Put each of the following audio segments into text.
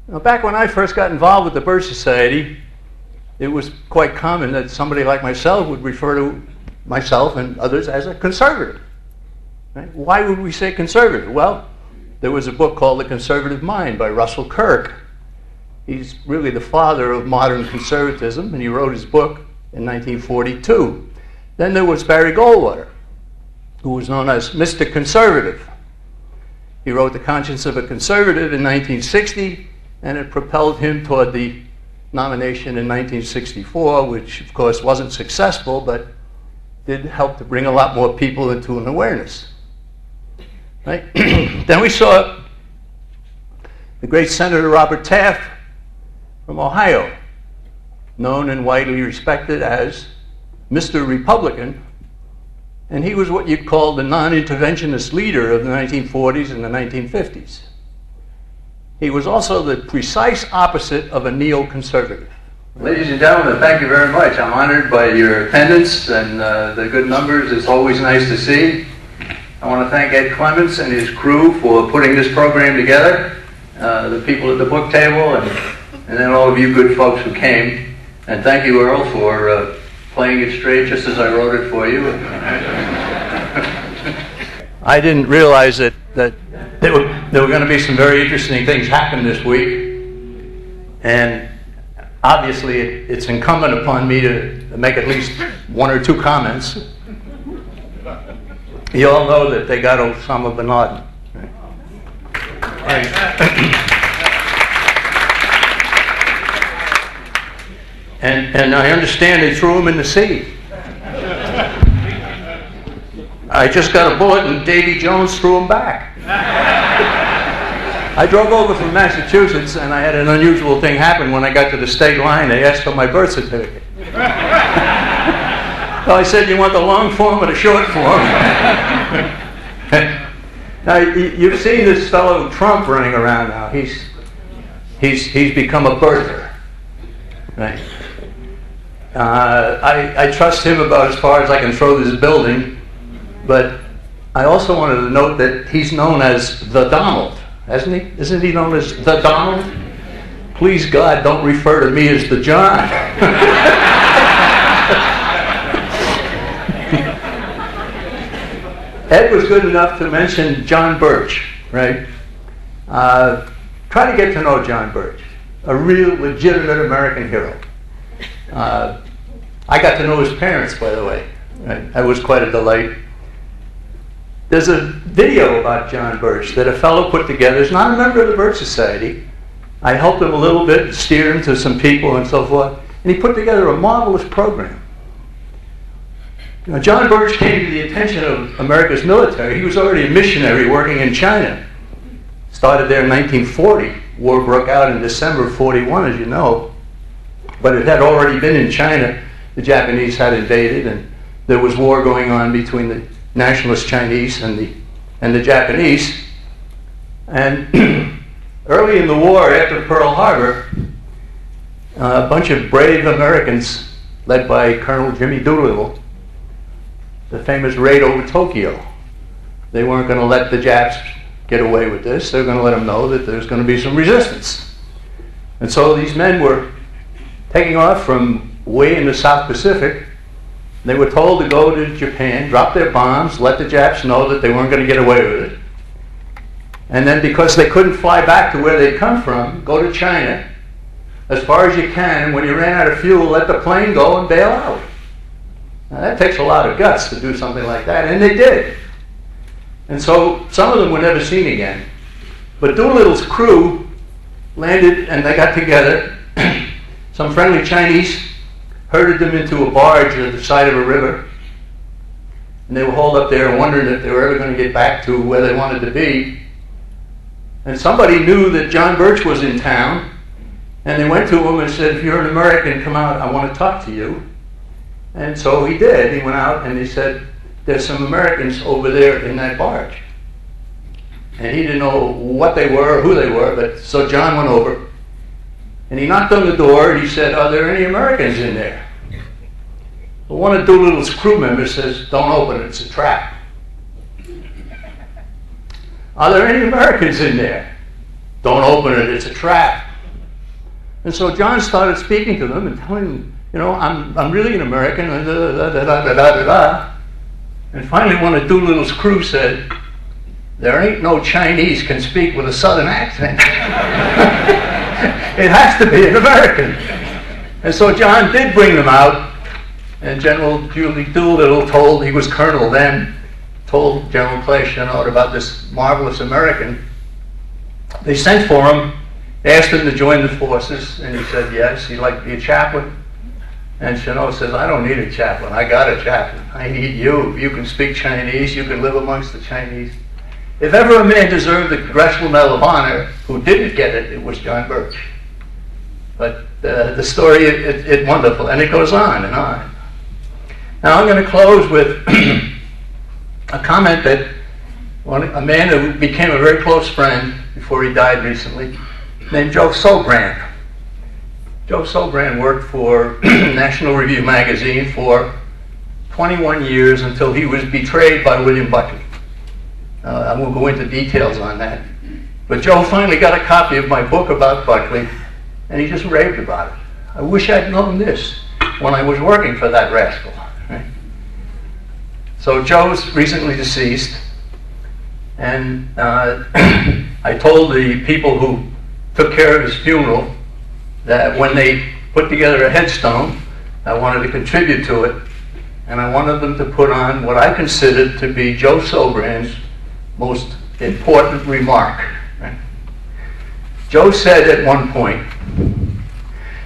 Now, back when I first got involved with the Birch Society, it was quite common that somebody like myself would refer to myself and others as a conservative. Right? Why would we say conservative? Well, there was a book called The Conservative Mind by Russell Kirk. He's really the father of modern conservatism, and he wrote his book in 1942. Then there was Barry Goldwater, who was known as Mr. Conservative. He wrote The Conscience of a Conservative in 1960, and it propelled him toward the nomination in 1964, which of course wasn't successful, but did help to bring a lot more people into an awareness. Right? Then we saw the great Senator Robert Taft from Ohio, known and widely respected as Mr. Republican, and he was what you'd call the non-interventionist leader of the 1940s and the 1950s. He was also the precise opposite of a neoconservative. Ladies and gentlemen, thank you very much. I'm honored by your attendance and the good numbers. It's always nice to see. I want to thank Ed Clements and his crew for putting this program together, the people at the book table, and then all of you good folks who came. And thank you, Earl, for playing it straight just as I wrote it for you. I didn't realize that there were going to be some very interesting things happen this week. And obviously, it's incumbent upon me to make at least one or two comments. You all know that they got Osama bin Laden. And I understand they threw him in the sea. I just got a bulletin, Davy Jones threw him back. I drove over from Massachusetts, and I had an unusual thing happen when I got to the state line. They asked for my birth certificate. So I said, you want the long form or the short form? Now, you've seen this fellow Trump running around now. He's become a birther. Right? I trust him about as far as I can throw this building, but I also wanted to note that he's known as the Donald, hasn't he? Isn't he known as the Donald? Please God, don't refer to me as the John. Ed was good enough to mention John Birch, right? Try to get to know John Birch, a real legitimate American hero. I got to know his parents, by the way. Right? That was quite a delight. There's a video about John Birch that a fellow put together. He's not a member of the Birch Society. I helped him a little bit, steer him to some people and so forth, and he put together a marvelous program. Now, John Birch came to the attention of America's military. He was already a missionary working in China. Started there in 1940. War broke out in December of 41, as you know. But it had already been in China. The Japanese had invaded, and there was war going on between the nationalist Chinese and the Japanese. And early in the war, after Pearl Harbor, a bunch of brave Americans, led by Colonel Jimmy Doolittle, the famous raid over Tokyo. They weren't going to let the Japs get away with this. They were going to let them know that there's going to be some resistance. And so these men were taking off from way in the South Pacific. They were told to go to Japan, drop their bombs, let the Japs know that they weren't going to get away with it. And then because they couldn't fly back to where they'd come from, go to China as far as you can, and when you ran out of fuel, let the plane go and bail out. Now that takes a lot of guts to do something like that, and they did. And so some of them were never seen again. But Doolittle's crew landed and they got together. Some friendly Chinese herded them into a barge at the side of a river. And they were hauled up there and wondering if they were ever going to get back to where they wanted to be. And somebody knew that John Birch was in town. And they went to him and said, if you're an American, come out, I want to talk to you. And so he did. He went out and he said, there's some Americans over there in that barge. And he didn't know what they were or who they were, but so John went over and he knocked on the door and he said, are there any Americans in there? Well, one of Doolittle's crew members says, don't open it, it's a trap. Are there any Americans in there? Don't open it, it's a trap. And so John started speaking to them and telling them, you know, I'm really an American, and And finally one of Doolittle's crew said, there ain't no Chinese can speak with a southern accent. It has to be an American. And so John did bring them out, and General Julie Doolittle told, he was colonel then, told General Clay Chennault about this marvelous American. They sent for him, they asked him to join the forces, and he said yes, he'd like to be a chaplain. And Chennault says, I don't need a chaplain, I got a chaplain. I need you. You can speak Chinese, you can live amongst the Chinese. If ever a man deserved the Congressional Medal of Honor who didn't get it, it was John Birch. But the story, it's wonderful, and it goes on and on. Now I'm going to close with a comment that a man who became a very close friend before he died recently, named Joe Sobran. Joe Sobran worked for National Review magazine for 21 years until he was betrayed by William Buckley. I won't go into details on that. But Joe finally got a copy of my book about Buckley, and he just raved about it. I wish I'd known this when I was working for that rascal. Right? So Joe's recently deceased, and I told the people who took care of his funeral that when they put together a headstone, I wanted to contribute to it, and I wanted them to put on what I considered to be Joe Sobran's most important remark. Right? Joe said at one point,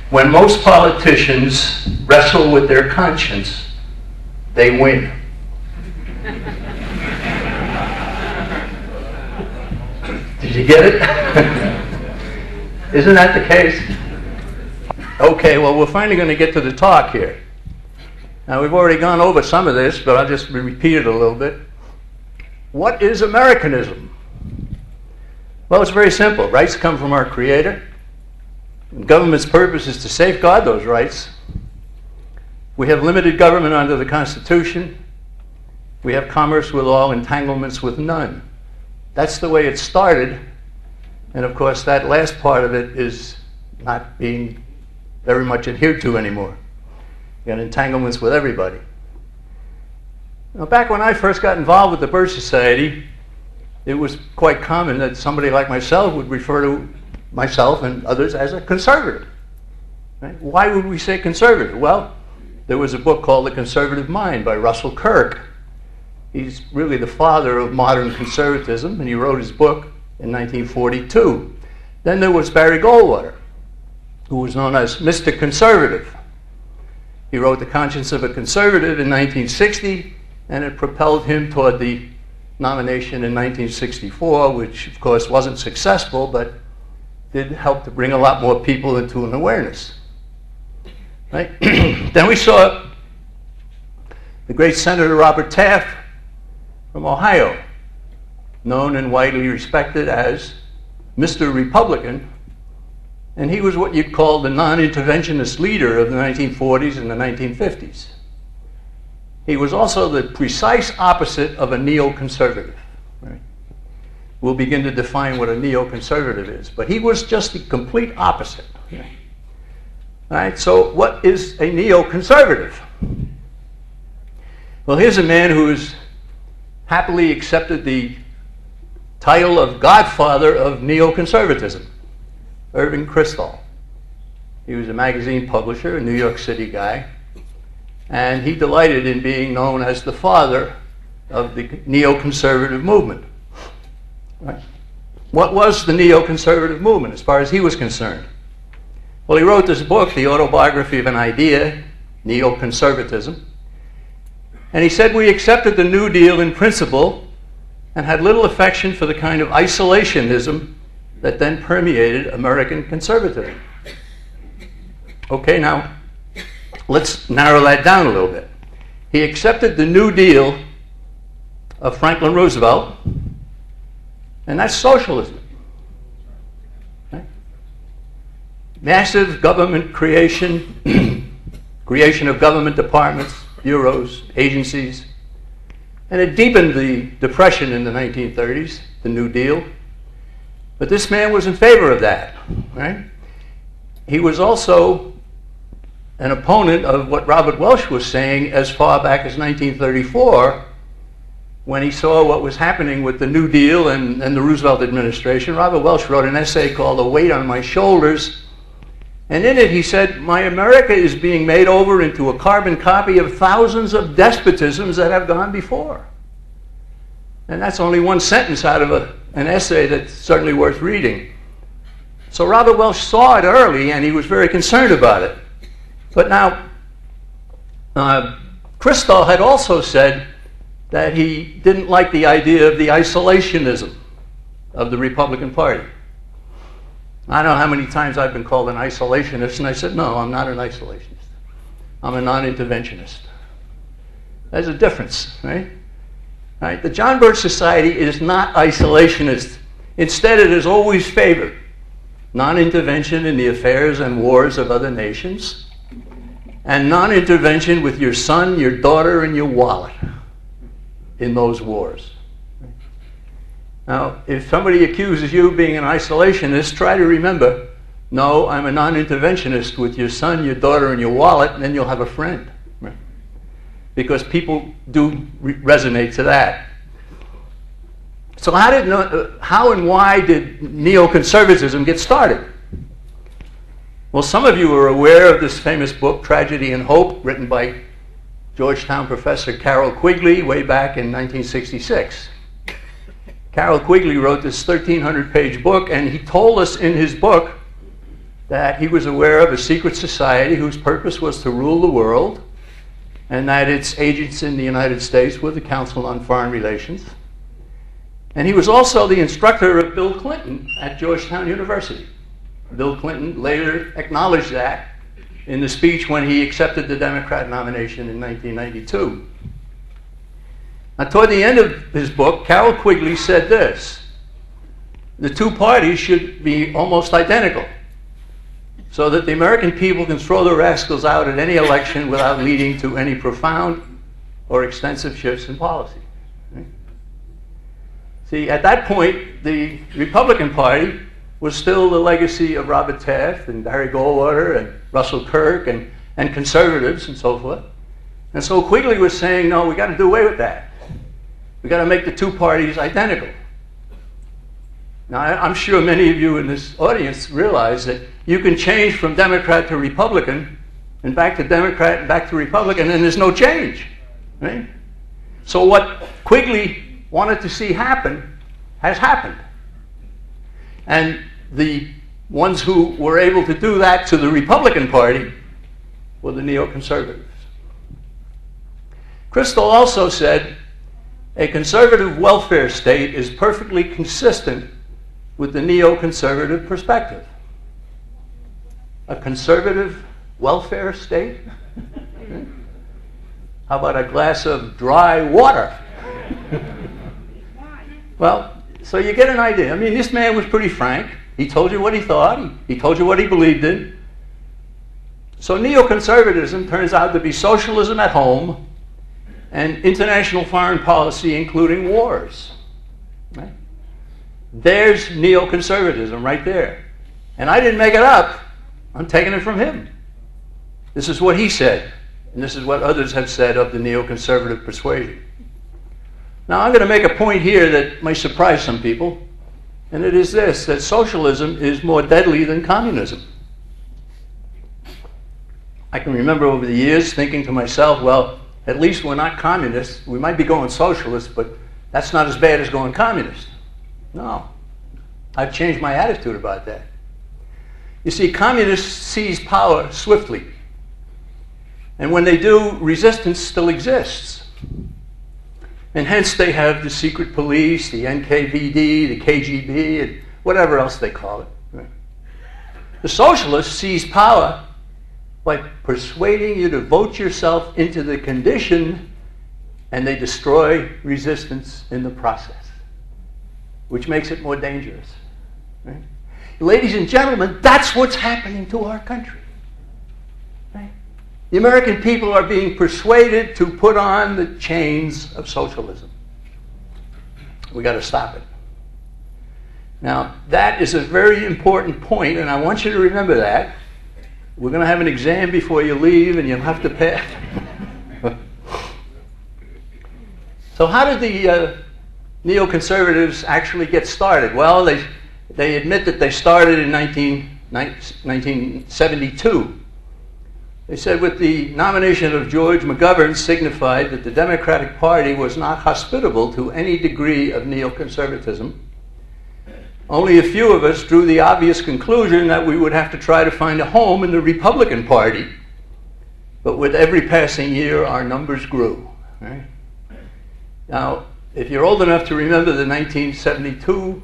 when most politicians wrestle with their conscience, they win. Did you get it? Isn't that the case? Okay, well, we're finally going to get to the talk here. Now, we've already gone over some of this, but I'll just repeat it a little bit. What is Americanism? Well, it's very simple. Rights come from our Creator. And government's purpose is to safeguard those rights. We have limited government under the Constitution. We have commerce with all, entanglements with none. That's the way it started. And of course, that last part of it is not being very much adhered to anymore. You got entanglements with everybody. Now, back when I first got involved with the Birch Society, it was quite common that somebody like myself would refer to myself and others as a conservative. Right? Why would we say conservative? Well, there was a book called The Conservative Mind by Russell Kirk. He's really the father of modern conservatism, and he wrote his book in 1942. Then there was Barry Goldwater, who was known as Mr. Conservative. He wrote The Conscience of a Conservative in 1960, and it propelled him toward the nomination in 1964, which of course wasn't successful, but did help to bring a lot more people into an awareness. Right? Then we saw the great Senator Robert Taft from Ohio, known and widely respected as Mr. Republican, and he was what you'd call the non-interventionist leader of the 1940s and the 1950s. He was also the precise opposite of a neoconservative. Right? We'll begin to define what a neoconservative is, but he was just the complete opposite. Right? All right, so what is a neoconservative? Well, here's a man who has happily accepted the title of godfather of neoconservatism, Irving Kristol. He was a magazine publisher, a New York City guy, and he delighted in being known as the father of the neoconservative movement. Right? What was the neoconservative movement as far as he was concerned? Well, he wrote this book, The Autobiography of an Idea, Neoconservatism, and he said, we accepted the New Deal in principle and had little affection for the kind of isolationism that then permeated American conservatism. Okay, now, let's narrow that down a little bit. He accepted the New Deal of Franklin Roosevelt, and that's socialism. Right? Massive government creation, creation of government departments, bureaus, agencies, and it deepened the Depression in the 1930s, the New Deal. But this man was in favor of that, right? he was also an opponent of what Robert Welch was saying as far back as 1934, when he saw what was happening with the New Deal and the Roosevelt administration. Robert Welch wrote an essay called "The Weight on My Shoulders," and in it he said, "My America is being made over into a carbon copy of thousands of despotisms that have gone before." And that's only one sentence out of an essay that's certainly worth reading. So Robert Welch saw it early, and he was very concerned about it. But now, Kristol had also said that he didn't like the idea of the isolationism of the Republican Party. I don't know how many times I've been called an isolationist, and I said, no, I'm not an isolationist. I'm a non-interventionist. There's a difference, right? Right? The John Birch Society is not isolationist. Instead, it has always favored non-intervention in the affairs and wars of other nations, and non-intervention with your son, your daughter, and your wallet in those wars. Now, if somebody accuses you of being an isolationist, try to remember, no, I'm a non-interventionist with your son, your daughter, and your wallet, and then you'll have a friend. Right? Because people do resonate to that. So how and why did neoconservatism get started? Well, some of you are aware of this famous book, Tragedy and Hope, written by Georgetown professor Carroll Quigley way back in 1966. Carroll Quigley wrote this 1,300-page book, and he told us in his book that he was aware of a secret society whose purpose was to rule the world, and that its agents in the United States were the Council on Foreign Relations. And he was also the instructor of Bill Clinton at Georgetown University. Bill Clinton later acknowledged that in the speech when he accepted the Democrat nomination in 1992. Now, toward the end of his book, Carroll Quigley said this: the two parties should be almost identical, so that the American people can throw the rascals out at any election without leading to any profound or extensive shifts in policy. Right? See, at that point, the Republican Party was still the legacy of Robert Taft and Barry Goldwater and Russell Kirk and conservatives and so forth. And so Quigley was saying, no, we got to do away with that. We got to make the two parties identical. Now, I'm sure many of you in this audience realize that you can change from Democrat to Republican and back to Democrat and back to Republican, and there's no change. Right? So what Quigley wanted to see happen has happened. And the ones who were able to do that to the Republican Party were the neoconservatives. Kristol also said a conservative welfare state is perfectly consistent with the neoconservative perspective. A conservative welfare state? How about a glass of dry water? Well, so you get an idea. I mean, this man was pretty frank. He told you what he thought. He told you what he believed in. So neoconservatism turns out to be socialism at home and international foreign policy, including wars. Right? There's neoconservatism right there. And I didn't make it up. I'm taking it from him. This is what he said, and this is what others have said of the neoconservative persuasion. Now, I'm going to make a point here that may surprise some people, and it is this, that socialism is more deadly than communism. I can remember over the years thinking to myself, well, at least we're not communists. We might be going socialist, but that's not as bad as going communist. No. I've changed my attitude about that. You see, communists seize power swiftly. And when they do, resistance still exists. And hence they have the secret police, the NKVD, the KGB, and whatever else they call it. Right? The socialists seize power by persuading you to vote yourself into the condition, and they destroy resistance in the process, which makes it more dangerous. Right? Ladies and gentlemen, that's what's happening to our country. Right? The American people are being persuaded to put on the chains of socialism. We got to stop it. Now, that is a very important point, and I want you to remember that, we're going to have an exam before you leave and you'll have to pass. So how did the neoconservatives actually get started? Well, they admit that they started in 1972. They said with the nomination of George McGovern signified that the Democratic Party was not hospitable to any degree of neoconservatism. Only a few of us drew the obvious conclusion that we would have to try to find a home in the Republican Party. But with every passing year, our numbers grew. Right? Now, if you're old enough to remember the 1972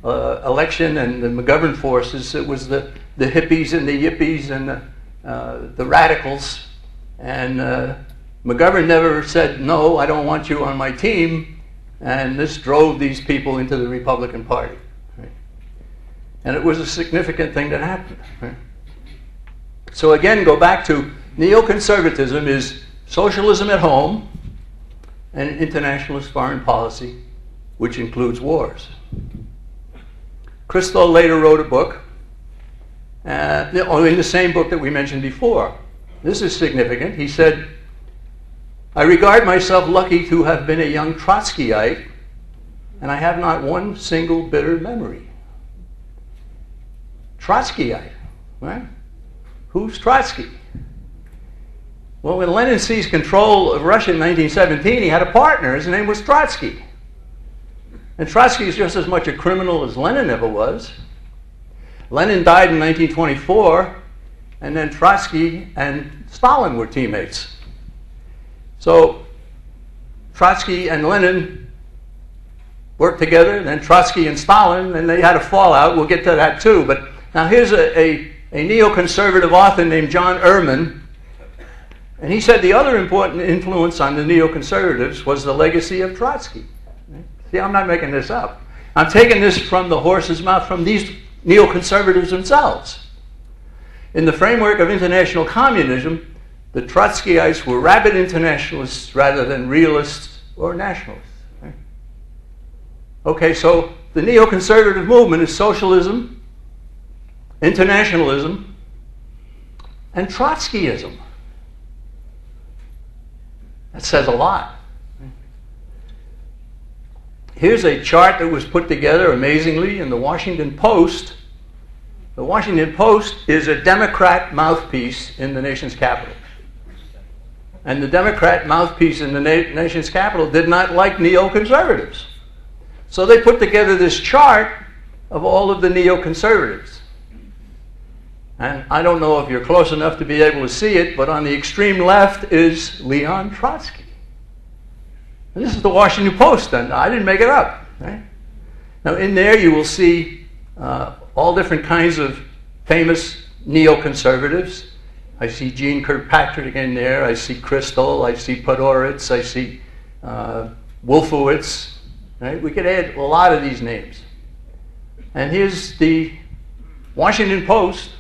election and the McGovern forces, it was the hippies and the yippies and the radicals. And McGovern never said, no, I don't want you on my team. And this drove these people into the Republican Party. Right? And it was a significant thing that happened. Right? So again, go back to neoconservatism is socialism at home and internationalist foreign policy, which includes wars. Christo later wrote a book, in the same book that we mentioned before. This is significant. He said, I regard myself lucky to have been a young Trotskyite, and I have not one single bitter memory. Trotskyite, right? Who's Trotsky? Well, when Lenin seized control of Russia in 1917, he had a partner. His name was Trotsky. And Trotsky is just as much a criminal as Lenin ever was. Lenin died in 1924, and then Trotsky and Stalin were teammates. So Trotsky and Lenin worked together, then Trotsky and Stalin, and they had a fallout. We'll get to that too. But now here's a neoconservative author named John Ehrman. And he said the other important influence on the neoconservatives was the legacy of Trotsky. See, I'm not making this up. I'm taking this from the horse's mouth, from these neoconservatives themselves. In the framework of international communism, the Trotskyites were rabid internationalists rather than realists or nationalists. Okay, so the neoconservative movement is socialism, internationalism, and Trotskyism. That says a lot. Here's a chart that was put together amazingly in the Washington Post. The Washington Post is a Democrat mouthpiece in the nation's capital. And the Democrat mouthpiece in the nation's capital did not like neoconservatives. So they put together this chart of all of the neoconservatives. And I don't know if you're close enough to be able to see it, but on the extreme left is Leon Trotsky. And this is the Washington Post, and I didn't make it up. Right? Now in there you will see all different kinds of famous neoconservatives. I see Jeane Kirkpatrick in there, I see Kristol, I see Podhoretz, I see Wolfowitz. Right? We could add a lot of these names. And here's the Washington Post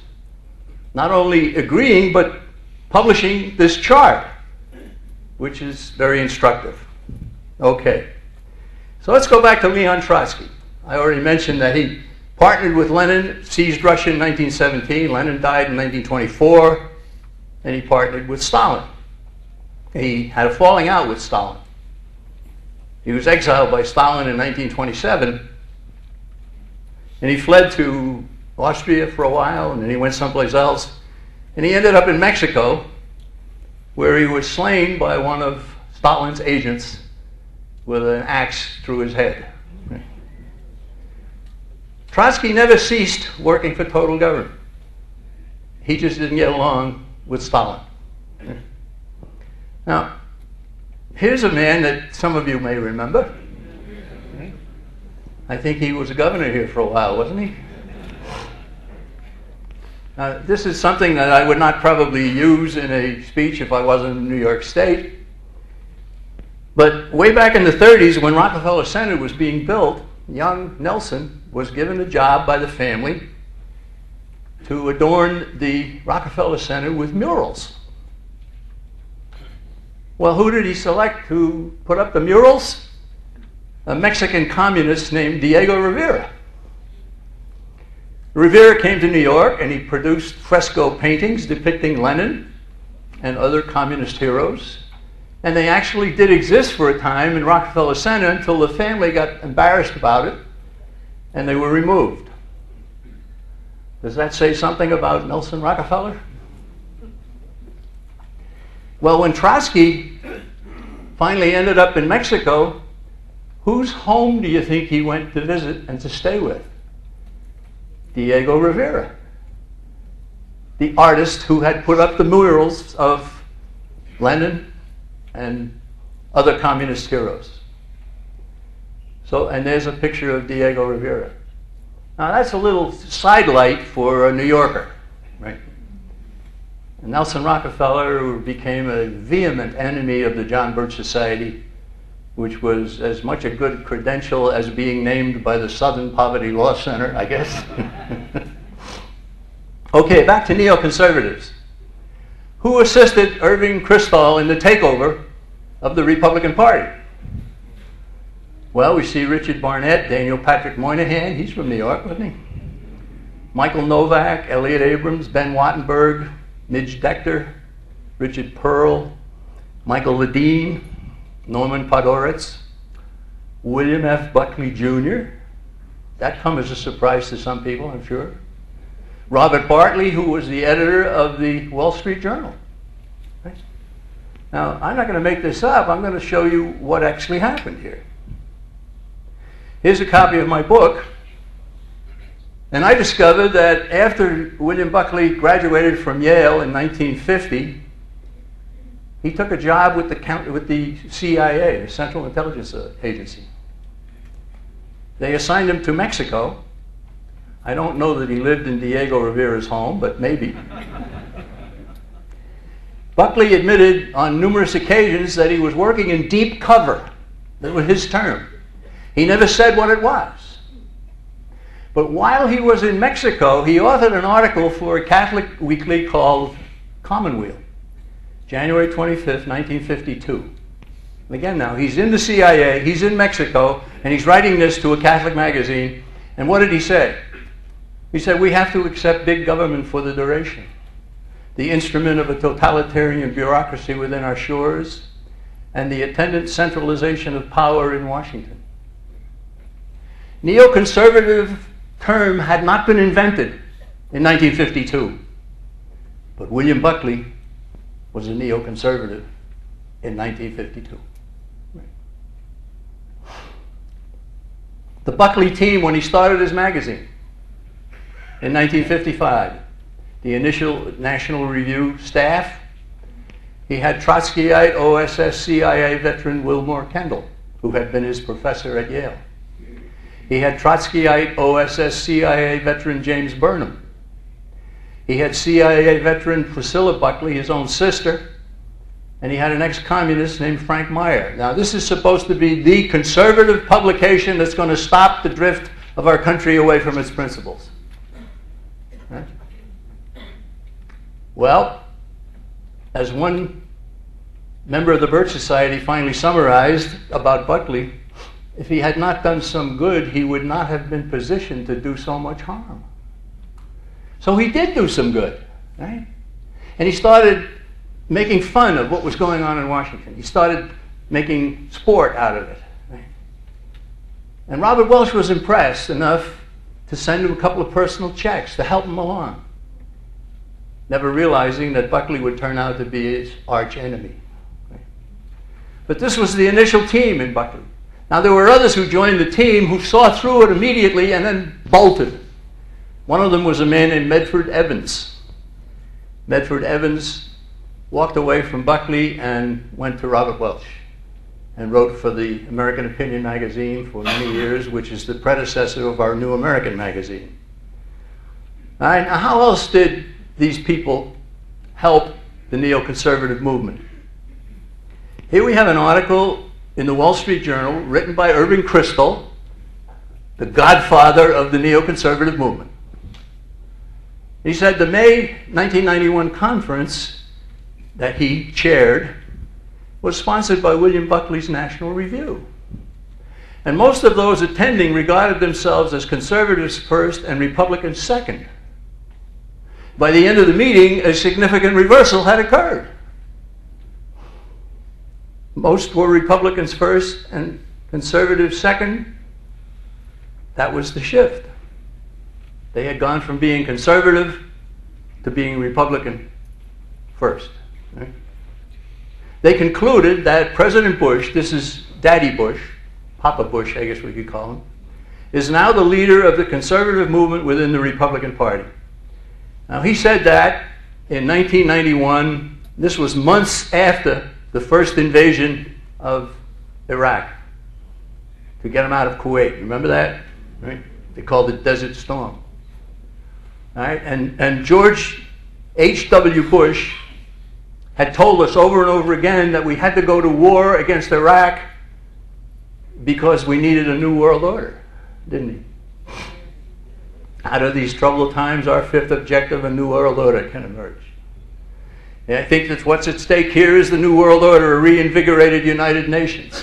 not only agreeing, but publishing this chart, which is very instructive. Okay, so let's go back to Leon Trotsky. I already mentioned that he partnered with Lenin, seized Russia in 1917. Lenin died in 1924, and he partnered with Stalin. He had a falling out with Stalin. He was exiled by Stalin in 1927, and he fled to Austria for a while, and then he went someplace else. And he ended up in Mexico, where he was slain by one of Stalin's agents with an axe through his head. Trotsky never ceased working for total government. He just didn't get along with Stalin. Now, here's a man that some of you may remember. I think he was a governor here for a while, wasn't he? This is something that I would not probably use in a speech if I wasn't in New York State. But way back in the 30s, when Rockefeller Center was being built, young Nelson was given a job by the family to adorn the Rockefeller Center with murals. Well, who did he select to put up the murals? A Mexican communist named Diego Rivera. Rivera came to New York and he produced fresco paintings depicting Lenin and other communist heroes. And they actually did exist for a time in Rockefeller Center until the family got embarrassed about it and they were removed. Does that say something about Nelson Rockefeller? Well, when Trotsky finally ended up in Mexico, whose home do you think he went to visit and to stay with? Diego Rivera, the artist who had put up the murals of Lenin and other communist heroes. So, and there's a picture of Diego Rivera. Now that's a little sidelight for a New Yorker, right? And Nelson Rockefeller became a vehement enemy of the John Birch Society, which was as much a good credential as being named by the Southern Poverty Law Center, I guess. Okay, back to neoconservatives. Who assisted Irving Kristol in the takeover of the Republican Party? Well, we see Richard Barnett, Daniel Patrick Moynihan, he's from New York, wasn't he? Michael Novak, Elliot Abrams, Ben Wattenberg, Midge Decter, Richard Pearl, Michael Ledeen, Norman Podhoretz, William F. Buckley Jr. That comes as a surprise to some people, I'm sure. Robert Bartley, who was the editor of the Wall Street Journal. Right? Now, I'm not going to make this up. I'm going to show you what actually happened here. Here's a copy of my book. And I discovered that after William Buckley graduated from Yale in 1950, he took a job with the CIA, the Central Intelligence Agency. They assigned him to Mexico. I don't know that he lived in Diego Rivera's home, but maybe. Buckley admitted on numerous occasions that he was working in deep cover. That was his term. He never said what it was. But while he was in Mexico, he authored an article for a Catholic weekly called Commonweal, January 25th, 1952. And again now, he's in the CIA, he's in Mexico, and he's writing this to a Catholic magazine. And what did he say? He said, we have to accept big government for the duration, the instrument of a totalitarian bureaucracy within our shores, and the attendant centralization of power in Washington. Neoconservative term had not been invented in 1952, but William Buckley was a neoconservative in 1952. The Buckley team, when he started his magazine in 1955, the initial National Review staff, he had Trotskyite OSS CIA veteran Wilmore Kendall, who had been his professor at Yale. He had Trotskyite OSS CIA veteran James Burnham. He had CIA veteran Priscilla Buckley, his own sister, and he had an ex-communist named Frank Meyer. Now, this is supposed to be the conservative publication that's going to stop the drift of our country away from its principles. Right? Well, as one member of the Birch Society finally summarized about Buckley, if he had not done some good, he would not have been positioned to do so much harm. So he did do some good, right? And he started making fun of what was going on in Washington. He started making sport out of it. Right? And Robert Welch was impressed enough to send him a couple of personal checks to help him along, never realizing that Buckley would turn out to be his arch enemy. Right? But this was the initial team in Buckley. Now, there were others who joined the team who saw through it immediately and then bolted. One of them was a man named Medford Evans. Medford Evans walked away from Buckley and went to Robert Welch and wrote for the American Opinion magazine for many years, which is the predecessor of our New American magazine. All right, now how else did these people help the neoconservative movement? Here we have an article in the Wall Street Journal written by Irving Kristol, the godfather of the neoconservative movement. He said the May 1991 conference that he chaired was sponsored by William Buckley's National Review. And most of those attending regarded themselves as conservatives first and Republicans second. By the end of the meeting, a significant reversal had occurred. Most were Republicans first and conservatives second. That was the shift. They had gone from being conservative to being Republican first. Right? They concluded that President Bush, this is Daddy Bush, Papa Bush, I guess we could call him, is now the leader of the conservative movement within the Republican Party. Now, he said that in 1991. This was months after the first invasion of Iraq to get them out of Kuwait. Remember that? Right? They called it Desert Storm. All right? And George H.W. Bush had told us over and over again that we had to go to war against Iraq because we needed a new world order, didn't he? Out of these troubled times, our fifth objective, a new world order, can emerge. And I think that what's at stake here is the new world order, a reinvigorated United Nations.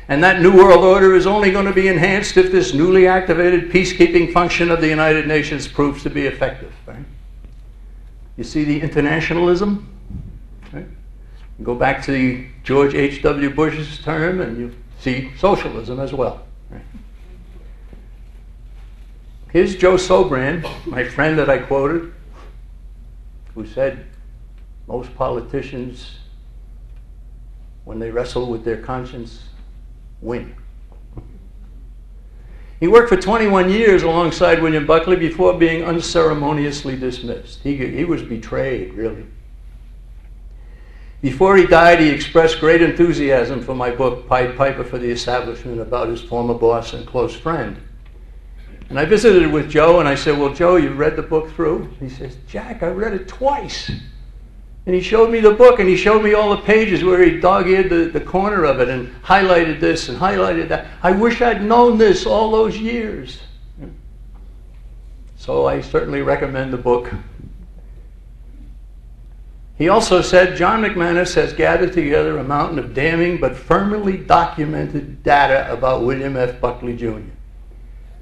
And that new world order is only going to be enhanced if this newly activated peacekeeping function of the United Nations proves to be effective. Right? You see the internationalism? Right? You go back to George H.W. Bush's term and you see socialism as well. Right? Here's Joe Sobran, my friend that I quoted, who said most politicians, when they wrestle with their conscience, win. He worked for 21 years alongside William Buckley before being unceremoniously dismissed. He was betrayed, really. Before he died, he expressed great enthusiasm for my book, Pied Piper for the Establishment, about his former boss and close friend. And I visited with Joe, and I said, well, Joe, you read the book through? He says, Jack, I read it twice. And he showed me the book, and he showed me all the pages where he dog-eared the corner of it and highlighted this and highlighted that. I wish I'd known this all those years. So I certainly recommend the book. He also said, John McManus has gathered together a mountain of damning but firmly documented data about William F. Buckley, Jr.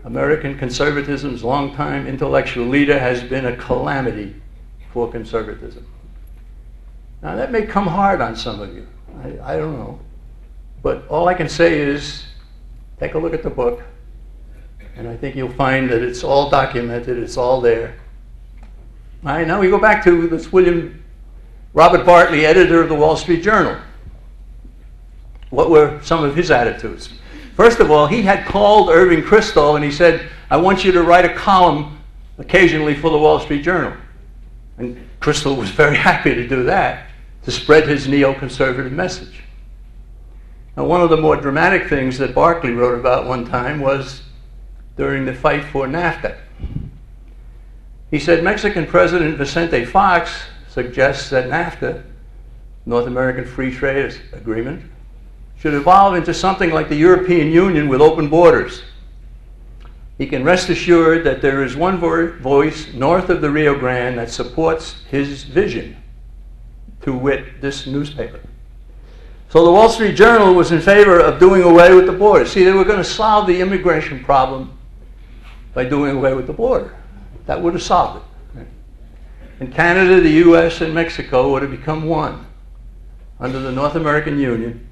American conservatism's longtime intellectual leader has been a calamity for conservatism. Now that may come hard on some of you. I don't know. But all I can say is take a look at the book, and I think you'll find that it's all documented, it's all there. All right, now we go back to this Robert Bartley, editor of the Wall Street Journal. What were some of his attitudes? First of all, he had called Irving Kristol and he said, I want you to write a column occasionally for the Wall Street Journal. And Kristol was very happy to do that, to spread his neoconservative message. Now, one of the more dramatic things that Barkley wrote about one time was during the fight for NAFTA. He said, Mexican President Vicente Fox suggests that NAFTA, North American Free Trade Agreement, should evolve into something like the European Union with open borders. He can rest assured that there is one voice north of the Rio Grande that supports his vision, to wit, this newspaper. So the Wall Street Journal was in favor of doing away with the border. See, they were going to solve the immigration problem by doing away with the border. That would have solved it. And Canada, the US, and Mexico would have become one under the North American Union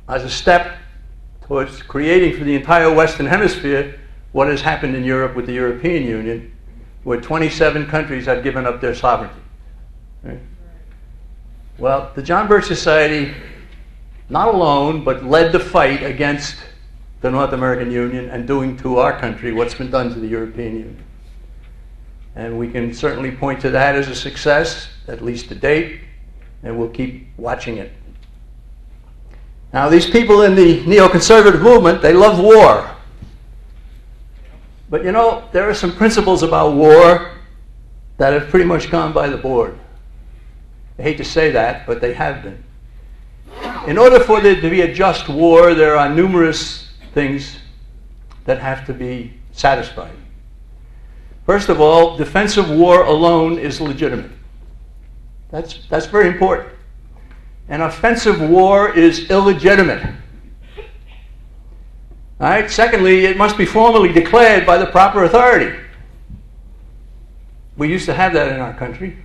as a step towards creating for the entire Western Hemisphere what has happened in Europe with the European Union, where 27 countries have given up their sovereignty. Right? Well, the John Birch Society, not alone, but led the fight against the North American Union and doing to our country what's been done to the European Union. And we can certainly point to that as a success, at least to date, and we'll keep watching it. Now, these people in the neoconservative movement, they love war. But you know, there are some principles about war that have pretty much gone by the board. I hate to say that, but they have been. In order for there to be a just war, there are numerous things that have to be satisfied. First of all, defensive war alone is legitimate. That's very important. An offensive war is illegitimate. All right? Secondly, it must be formally declared by the proper authority. We used to have that in our country.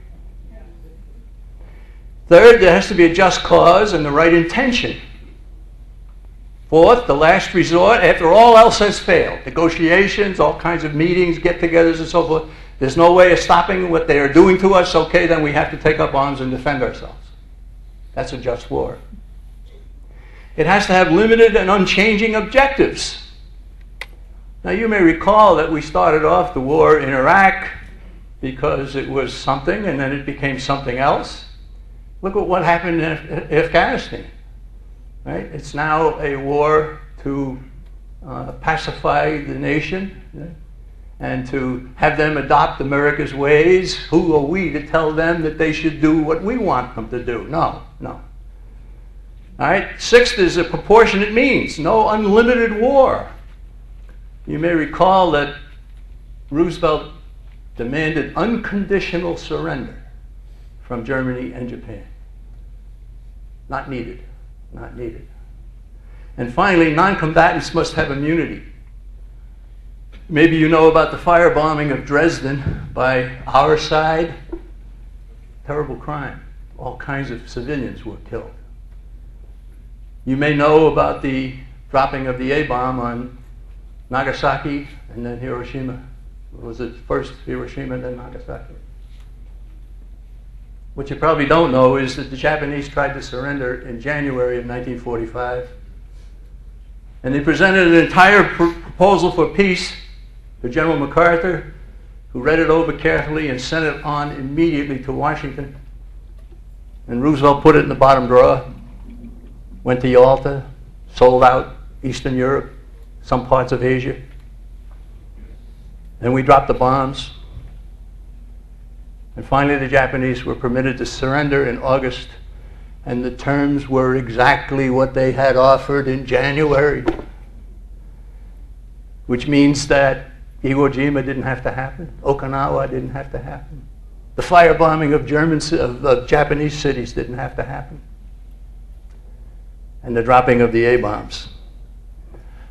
Third, there has to be a just cause and the right intention. Fourth, the last resort, after all else has failed, negotiations, all kinds of meetings, get-togethers and so forth, there's no way of stopping what they are doing to us, okay, then we have to take up arms and defend ourselves. That's a just war. It has to have limited and unchanging objectives. Now you may recall that we started off the war in Iraq because it was something and then it became something else. Look at what happened in Afghanistan. Right? It's now a war to pacify the nation, right? And to have them adopt America's ways. Who are we to tell them that they should do what we want them to do? No, no. All right? Sixth is a proportionate means. No unlimited war. You may recall that Roosevelt demanded unconditional surrender from Germany and Japan. Not needed. Not needed. And finally, non-combatants must have immunity. Maybe you know about the firebombing of Dresden by our side. Terrible crime. All kinds of civilians were killed. You may know about the dropping of the A-bomb on Nagasaki and then Hiroshima. Was it first Hiroshima and then Nagasaki? What you probably don't know is that the Japanese tried to surrender in January of 1945. And they presented an entire proposal for peace to General MacArthur, who read it over carefully and sent it on immediately to Washington. And Roosevelt put it in the bottom drawer, went to Yalta, sold out Eastern Europe, some parts of Asia. And we dropped the bombs. And finally, the Japanese were permitted to surrender in August, and the terms were exactly what they had offered in January, which means that Iwo Jima didn't have to happen, Okinawa didn't have to happen, the firebombing of Japanese cities didn't have to happen, and the dropping of the A-bombs.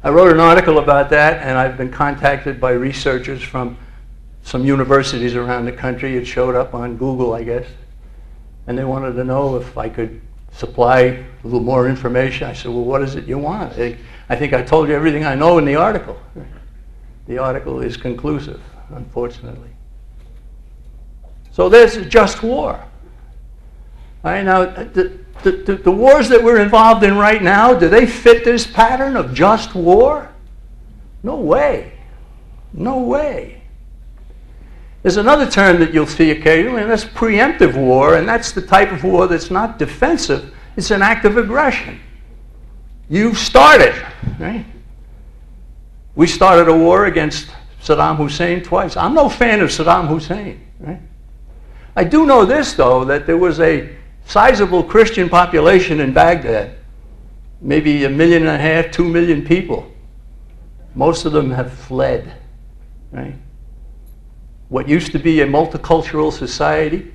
I wrote an article about that, and I've been contacted by researchers from some universities around the country. It showed up on Google, I guess. And they wanted to know if I could supply a little more information. I said, well, what is it you want? I think I told you everything I know in the article. The article is conclusive, unfortunately. So there's a just war. All right, now, the wars that we're involved in right now, do they fit this pattern of just war? No way. No way. There's another term that you'll see occasionally, and that's preemptive war, and that's the type of war that's not defensive. It's an act of aggression. You started, right? We started a war against Saddam Hussein twice. I'm no fan of Saddam Hussein, right? I do know this, though, that there was a sizable Christian population in Baghdad, maybe 1.5 million, 2 million people. Most of them have fled, right? What used to be a multicultural society.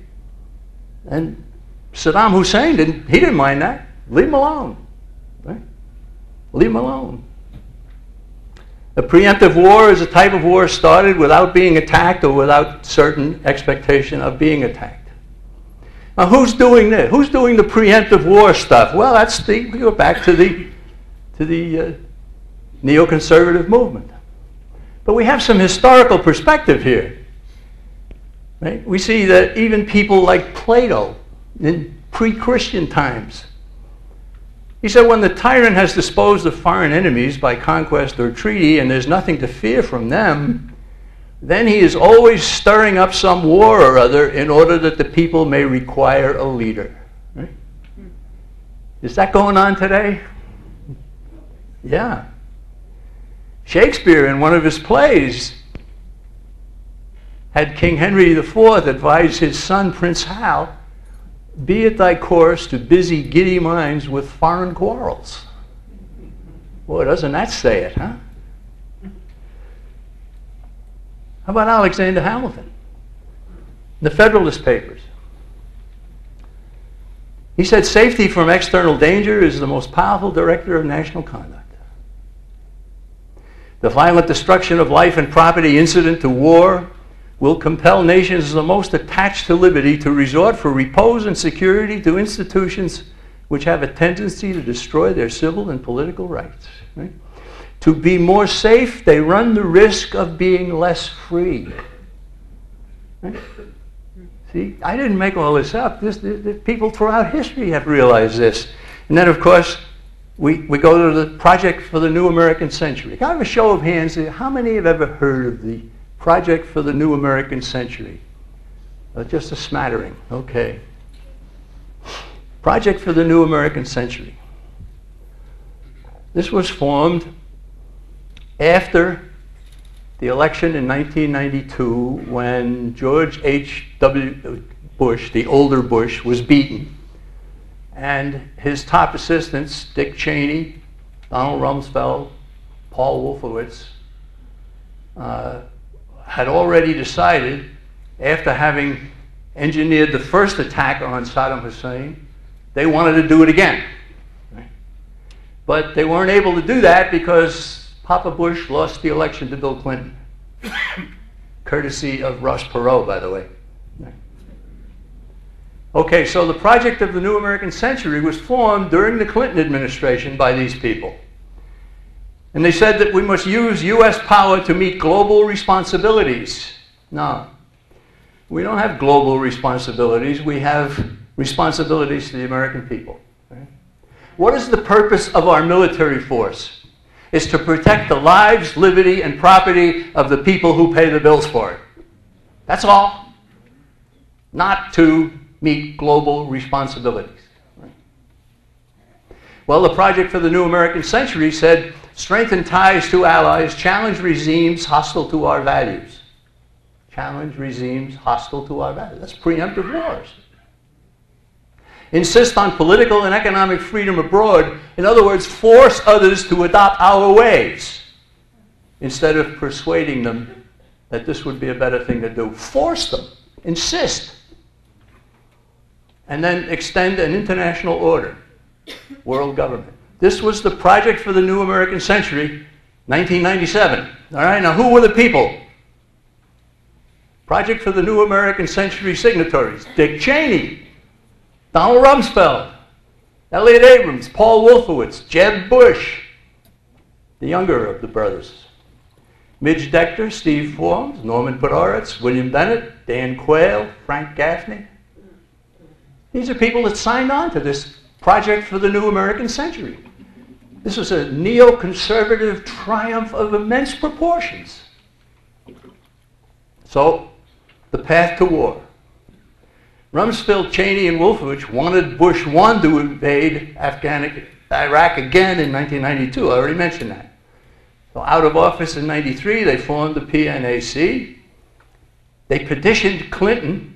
And Saddam Hussein didn't mind that. Leave him alone. Right? Leave him alone. A preemptive war is a type of war started without being attacked or without certain expectation of being attacked. Now who's doing this? Who's doing the preemptive war stuff? Well, we go back to the neoconservative movement. But we have some historical perspective here. Right? We see that even people like Plato in pre-Christian times, he said when the tyrant has disposed of foreign enemies by conquest or treaty and there's nothing to fear from them, then he is always stirring up some war or other in order that the people may require a leader. Right? Is that going on today? Yeah. Shakespeare, in one of his plays, had King Henry IV advise his son, Prince Hal, be it thy course to busy giddy minds with foreign quarrels. Boy, doesn't that say it, huh? How about Alexander Hamilton? The Federalist Papers. He said, safety from external danger is the most powerful director of national conduct. The violent destruction of life and property incident to war will compel nations the most attached to liberty to resort for repose and security to institutions which have a tendency to destroy their civil and political rights. Right? To be more safe, they run the risk of being less free. Right? See, I didn't make all this up. This people throughout history have realized this. And then, of course, we go to the Project for the New American Century. Kind of a show of hands. How many have ever heard of the Project for the New American Century? Just a smattering. Okay. Project for the New American Century. This was formed after the election in 1992 when George H.W. Bush, the older Bush, was beaten. And his top assistants, Dick Cheney, Donald Rumsfeld, Paul Wolfowitz, had already decided, after having engineered the first attack on Saddam Hussein, they wanted to do it again. Right? But they weren't able to do that because Papa Bush lost the election to Bill Clinton. Courtesy of Ross Perot, by the way. Okay, so the Project of the New American Century was formed during the Clinton administration by these people. And they said that we must use U.S. power to meet global responsibilities. No, we don't have global responsibilities. We have responsibilities to the American people. Right? What is the purpose of our military force? It's to protect the lives, liberty, and property of the people who pay the bills for it. That's all. Not to meet global responsibilities. Right? Well, the Project for the New American Century said, strengthen ties to allies, challenge regimes hostile to our values. Challenge regimes hostile to our values. That's preemptive wars. Insist on political and economic freedom abroad. In other words, force others to adopt our ways instead of persuading them that this would be a better thing to do. Force them. Insist. And then extend an international order, world government. This was the Project for the New American Century, 1997. All right, now who were the people? Project for the New American Century signatories: Dick Cheney, Donald Rumsfeld, Elliott Abrams, Paul Wolfowitz, Jeb Bush, the younger of the brothers, Midge Decter, Steve Forbes, Norman Podhoretz, William Bennett, Dan Quayle, Frank Gaffney. These are people that signed on to this Project for the New American Century. This was a neoconservative triumph of immense proportions. So, the path to war. Rumsfeld, Cheney, and Wolfowitz wanted Bush 1 to invade Iraq again in 1992. I already mentioned that. So out of office in 93, they formed the PNAC. They petitioned Clinton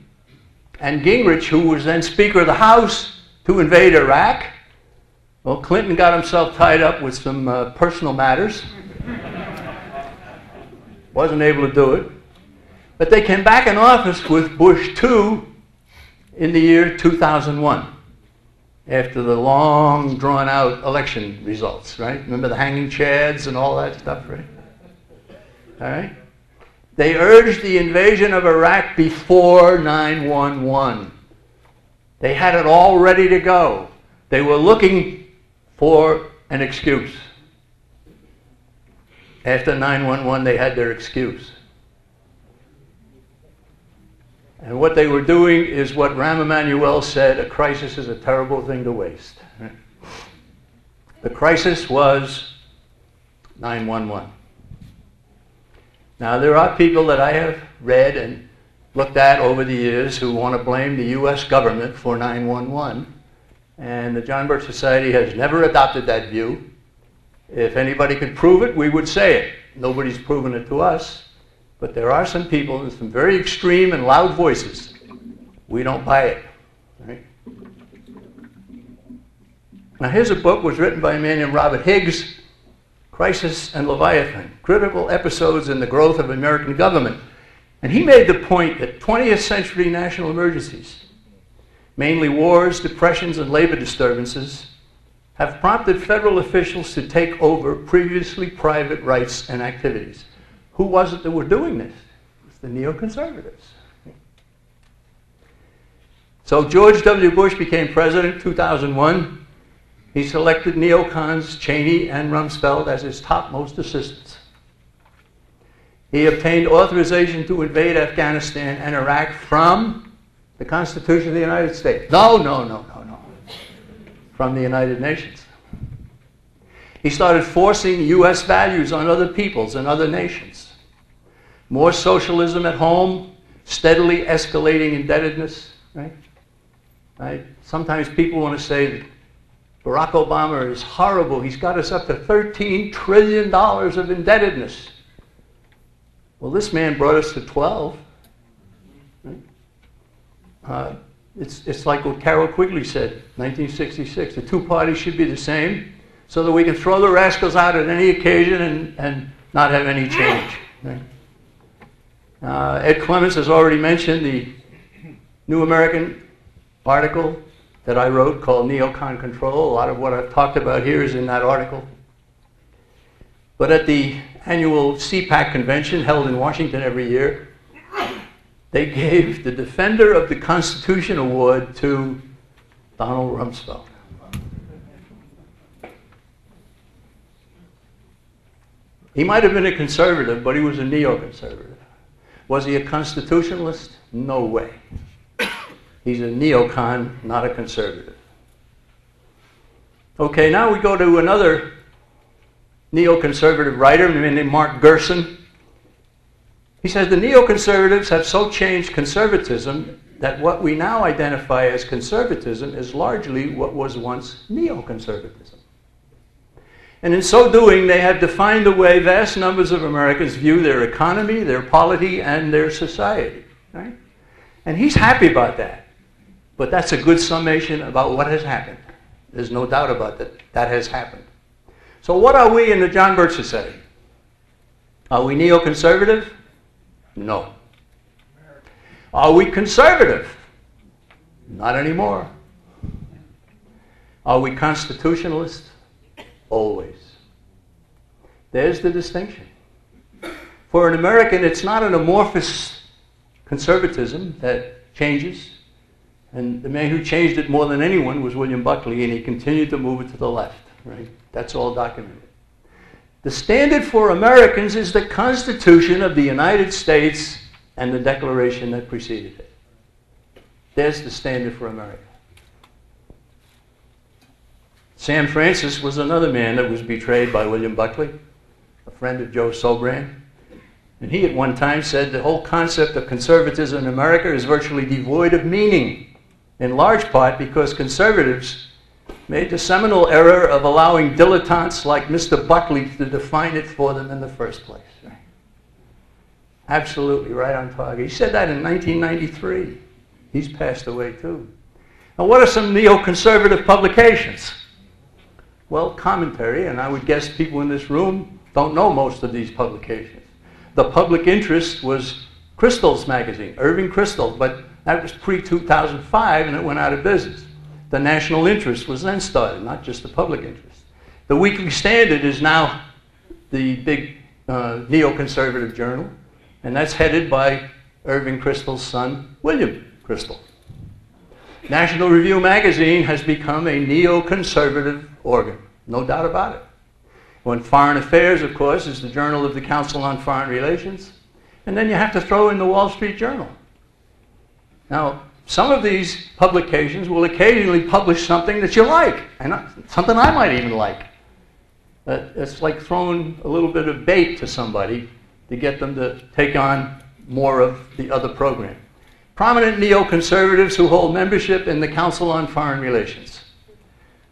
and Gingrich, who was then Speaker of the House, to invade Iraq. Well, Clinton got himself tied up with some personal matters. Wasn't able to do it. But they came back in office with Bush 2 in the year 2001, after the long, drawn-out election results, right? Remember the hanging chads and all that stuff, right? All right? They urged the invasion of Iraq before 9/11. They had it all ready to go. They were looking for an excuse. After 9/11, they had their excuse. And what they were doing is what Rahm Emanuel said, a crisis is a terrible thing to waste. The crisis was 9/11. Now, there are people that I have read and looked at over the years who want to blame the U.S. government for 9/11. And the John Birch Society has never adopted that view. If anybody could prove it, we would say it. Nobody's proven it to us. But there are some people with some very extreme and loud voices. We don't buy it. Right? Now, here's a book was written by a man named Robert Higgs, Crisis and Leviathan, Critical Episodes in the Growth of American Government. And he made the point that 20th century national emergencies, mainly wars, depressions, and labor disturbances, have prompted federal officials to take over previously private rights and activities. Who was it that were doing this? It was the neoconservatives. So George W. Bush became president in 2001. He selected neocons Cheney and Rumsfeld as his topmost assistants. He obtained authorization to invade Afghanistan and Iraq from the Constitution of the United States. No. From the United Nations. He started forcing U.S. values on other peoples and other nations. More socialism at home, steadily escalating indebtedness, right? Sometimes people want to say that Barack Obama is horrible. He's got us up to $13 trillion of indebtedness. Well, this man brought us to 12. Right? It's like what Carol Quigley said, 1966. The two parties should be the same so that we can throw the rascals out at any occasion and not have any change. Right? Ed Clements has already mentioned the New American article that I wrote called Neocon Control. A lot of what I've talked about here is in that article. But at the annual CPAC convention held in Washington every year, they gave the Defender of the Constitution Award to Donald Rumsfeld. He might have been a conservative, but he was a neoconservative. Was he a constitutionalist? No way. He's a neocon, not a conservative. Okay, now we go to another neoconservative writer named Mark Gerson. He says the neoconservatives have so changed conservatism that what we now identify as conservatism is largely what was once neoconservatism. And in so doing, they have defined the way vast numbers of Americans view their economy, their polity, and their society. Right? And he's happy about that. But that's a good summation about what has happened. There's no doubt about that. That has happened. So what are we in the John Birch Society? Are we neoconservative? No. Are we conservative? Not anymore. Are we constitutionalist? Always. There's the distinction. For an American, it's not an amorphous conservatism that changes. And the man who changed it more than anyone was William Buckley, and he continued to move it to the left. Right? That's all documented. The standard for Americans is the Constitution of the United States and the Declaration that preceded it. There's the standard for America. Sam Francis was another man that was betrayed by William Buckley, a friend of Joe Sobran. And he at one time said the whole concept of conservatism in America is virtually devoid of meaning, in large part because conservatives made the seminal error of allowing dilettantes like Mr. Buckley to define it for them in the first place. Right? Absolutely right on target. He said that in 1993. He's passed away too. Now what are some neoconservative publications? Well, commentary, and I would guess people in this room don't know most of these publications. The public interest was Crystal's magazine, Irving Kristol, but that was pre-2005 and it went out of business. The national interest was then started, not just the public interest. The Weekly Standard is now the big neoconservative journal, and that's headed by Irving Kristol's son, William Kristol. National Review magazine has become a neoconservative organ, no doubt about it. When Foreign Affairs, of course, is the journal of the Council on Foreign Relations, and then you have to throw in the Wall Street Journal. Now, some of these publications will occasionally publish something that you like, and something I might even like. It's like throwing a little bit of bait to somebody to get them to take on more of the other program. Prominent neoconservatives who hold membership in the Council on Foreign Relations.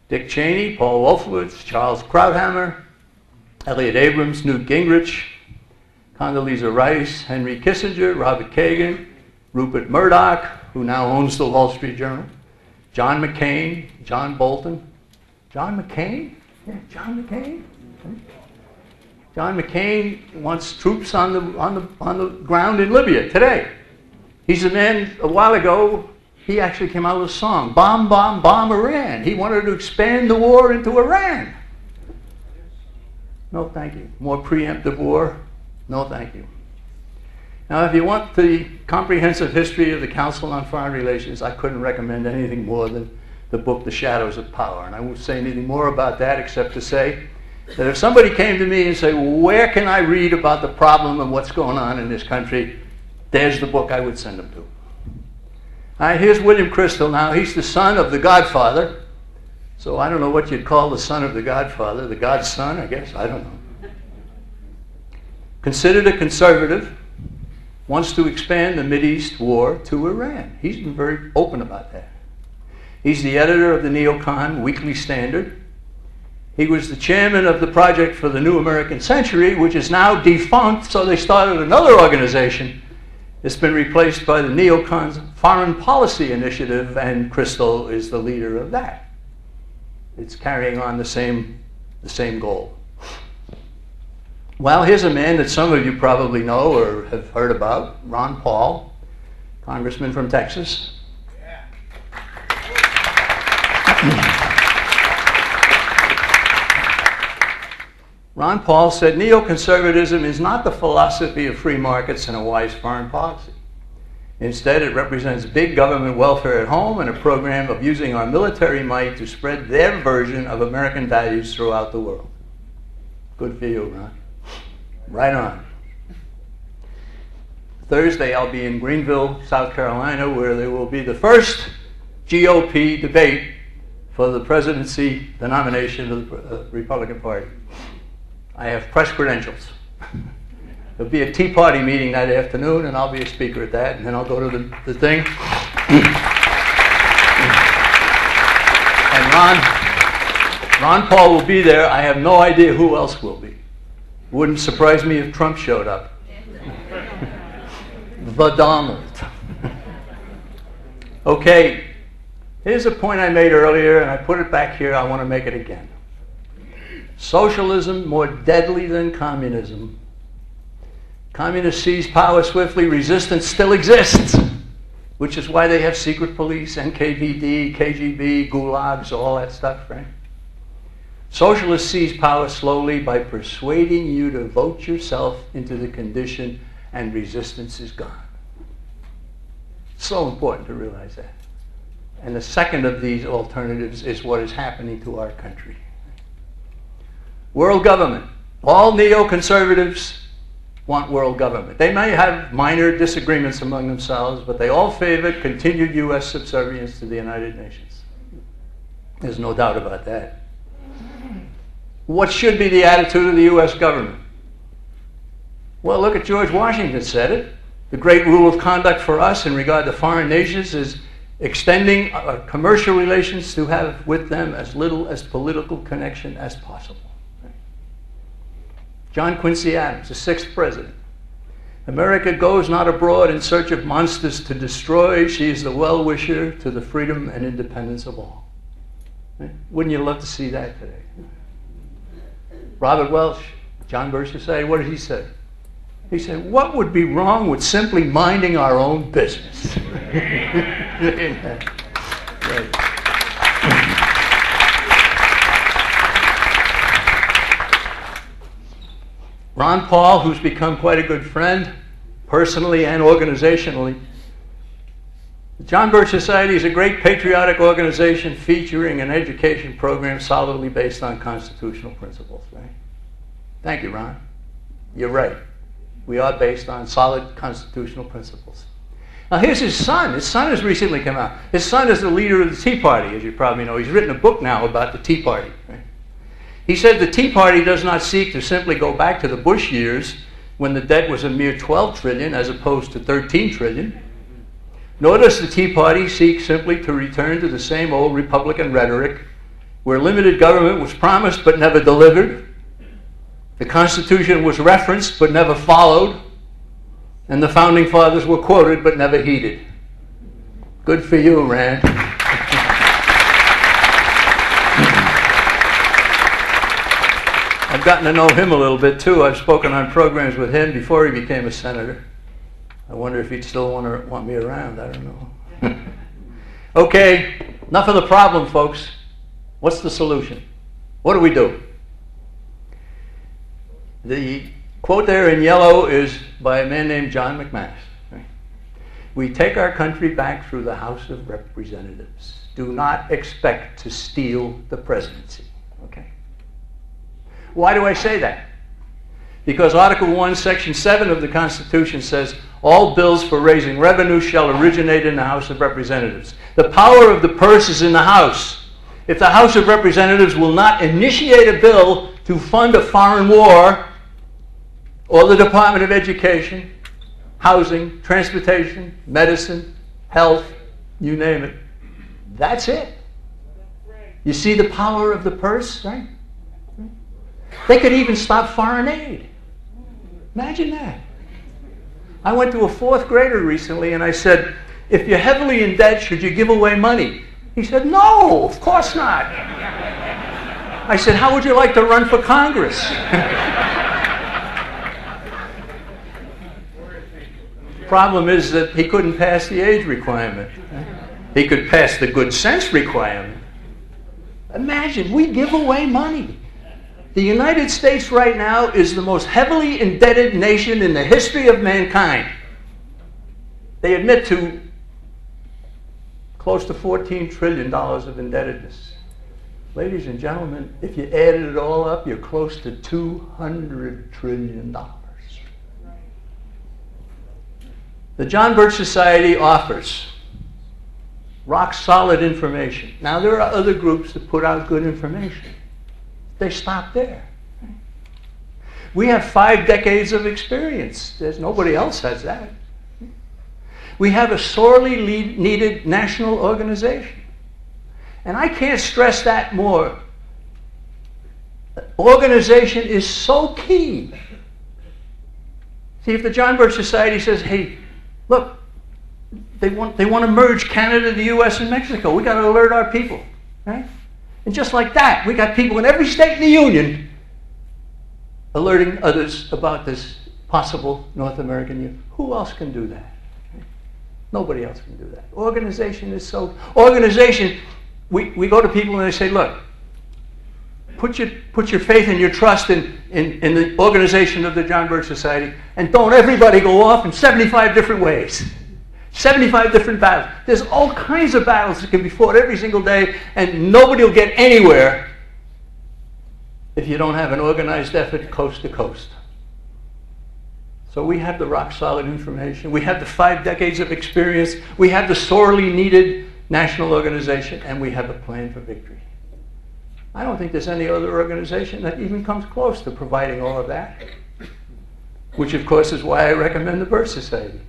Dick Cheney, Paul Wolfowitz, Charles Krauthammer, Elliott Abrams, Newt Gingrich, Condoleezza Rice, Henry Kissinger, Robert Kagan, Rupert Murdoch, who now owns the Wall Street Journal, John McCain, John Bolton. John McCain? Yeah, John McCain. John McCain wants troops on the ground in Libya today. He's the man a while ago He actually came out with a song, Bomb, Bomb, Bomb Iran. He wanted to expand the war into Iran. No, thank you. More preemptive war? No, thank you. Now, if you want the comprehensive history of the Council on Foreign Relations, I couldn't recommend anything more than the book, The Shadows of Power. And I won't say anything more about that except to say that if somebody came to me and said, where can I read about the problem and what's going on in this country, there's the book I would send them to. All right, here's William Crystal now. He's the son of the Godfather. So I don't know what you'd call the son of the Godfather. The God's son, I guess. I don't know. Considered a conservative, wants to expand the Mideast war to Iran. He's been very open about that. He's the editor of the Neocon Weekly Standard. He was the chairman of the Project for the New American Century, which is now defunct, so they started another organization. It's been replaced by the Neocon's Foreign Policy Initiative, and Crystal is the leader of that. It's carrying on the same goal. Well, here's a man that some of you probably know or have heard about, Ron Paul, congressman from Texas. Yeah. Ron Paul said, neoconservatism is not the philosophy of free markets and a wise foreign policy. Instead, it represents big government welfare at home and a program of using our military might to spread their version of American values throughout the world. Good for you, Ron. Right on. Thursday, I'll be in Greenville, South Carolina, where there will be the first GOP debate for the presidency, the nomination of the Republican Party. I have press credentials. There'll be a Tea Party meeting that afternoon, and I'll be a speaker at that, and then I'll go to the thing. And Ron Paul will be there. I have no idea who else will be. Wouldn't surprise me if Trump showed up. The Donald. Okay, here's a point I made earlier, and I put it back here. I want to make it again. Socialism more deadly than communism. Communists seize power swiftly. Resistance still exists, which is why they have secret police, NKVD, KGB, gulags, all that stuff, right? Socialists seize power slowly by persuading you to vote yourself into the condition, and resistance is gone. So important to realize that. And the second of these alternatives is what is happening to our country. World government. All neoconservatives want world government. They may have minor disagreements among themselves, but they all favor continued U.S. subservience to the United Nations. There's no doubt about that. What should be the attitude of the U.S. government? Well, look at George Washington said it. The great rule of conduct for us in regard to foreign nations is extending commercial relations to have with them as little as political connection as possible. John Quincy Adams, the 6th president. America goes not abroad in search of monsters to destroy. She is the well-wisher to the freedom and independence of all. Wouldn't you love to see that today? Robert Welch, John Birch Society, what did he say? He said, what would be wrong with simply minding our own business? Ron Paul, who's become quite a good friend, personally and organizationally. The John Birch Society is a great patriotic organization featuring an education program solidly based on constitutional principles. Right? Thank you, Ron. You're right. We are based on solid constitutional principles. Now here's his son. His son has recently come out. His son is the leader of the Tea Party, as you probably know. He's written a book now about the Tea Party. Right? He said the Tea Party does not seek to simply go back to the Bush years when the debt was a mere 12 trillion as opposed to 13 trillion. Nor does the Tea Party seek simply to return to the same old Republican rhetoric where limited government was promised but never delivered. The Constitution was referenced but never followed, and the Founding Fathers were quoted but never heeded. Good for you, Rand. I've gotten to know him a little bit too. I've spoken on programs with him before he became a senator. I wonder if he'd still want me around. I don't know. Okay, enough of the problem, folks. What's the solution? What do we do? The quote there in yellow is by a man named John McManus. We take our country back through the House of Representatives. Do not expect to steal the presidency. Okay? Why do I say that? Because Article 1, Section 7 of the Constitution says, all bills for raising revenue shall originate in the House of Representatives. The power of the purse is in the House. If the House of Representatives will not initiate a bill to fund a foreign war, or the Department of Education, housing, transportation, medicine, health, you name it, that's it. You see the power of the purse, right? They could even stop foreign aid. Imagine that. I went to a fourth grader recently and I said, if you're heavily in debt, should you give away money? He said, no, of course not. I said, how would you like to run for Congress? Problem is that he couldn't pass the age requirement. He could pass the good sense requirement. Imagine, we give away money. The United States right now is the most heavily indebted nation in the history of mankind. They admit to close to $14 trillion of indebtedness. Ladies and gentlemen, if you added it all up, you're close to $200 trillion. The John Birch Society offers rock-solid information. Now, there are other groups that put out good information. They stop there. We have 5 decades of experience. Nobody else has that. We have a sorely needed national organization. And I can't stress that more. Organization is so key. See, if the John Birch Society says, hey, look, they want to merge Canada, the U.S., and Mexico. We got to alert our people, right? And just like that, we got people in every state in the Union alerting others about this possible North American Union. Who else can do that? Nobody else can do that. Organization is so... Organization, we go to people and they say, look, put your faith and your trust in the organization of the John Birch Society, and don't everybody go off in 75 different ways. 75 different battles. There's all kinds of battles that can be fought every single day, and nobody will get anywhere if you don't have an organized effort coast to coast. So we have the rock-solid information. We have the 5 decades of experience. We have the sorely needed national organization, and we have a plan for victory. I don't think there's any other organization that even comes close to providing all of that, which, of course, is why I recommend the Birch Society.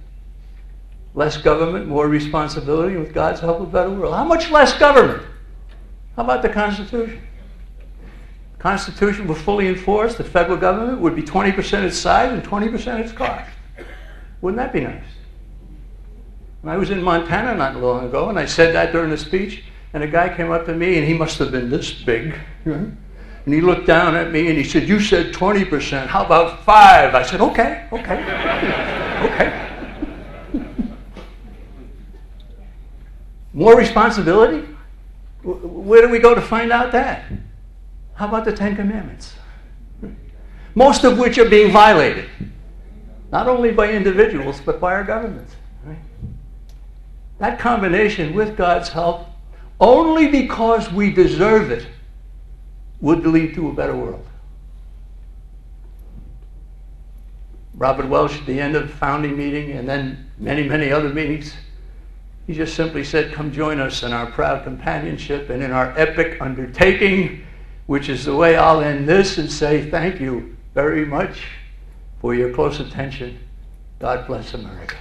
Less government, more responsibility, and with God's help, a better world. How much less government? How about the Constitution? The Constitution were fully enforced, the federal government would be 20% its size and 20% its cost. Wouldn't that be nice? And I was in Montana not long ago, and I said that during a speech, and a guy came up to me, and he must have been this big, and he looked down at me, and he said, you said 20%, how about 5? I said, okay. Okay. More responsibility? Where do we go to find out that? How about the 10 Commandments? Most of which are being violated. Not only by individuals, but by our governments. Right? That combination, with God's help, only because we deserve it, would lead to a better world. Robert Welch, at the end of the founding meeting, and then many, many other meetings, he just simply said, come join us in our proud companionship and in our epic undertaking, which is the way I'll end this and say thank you very much for your close attention. God bless America.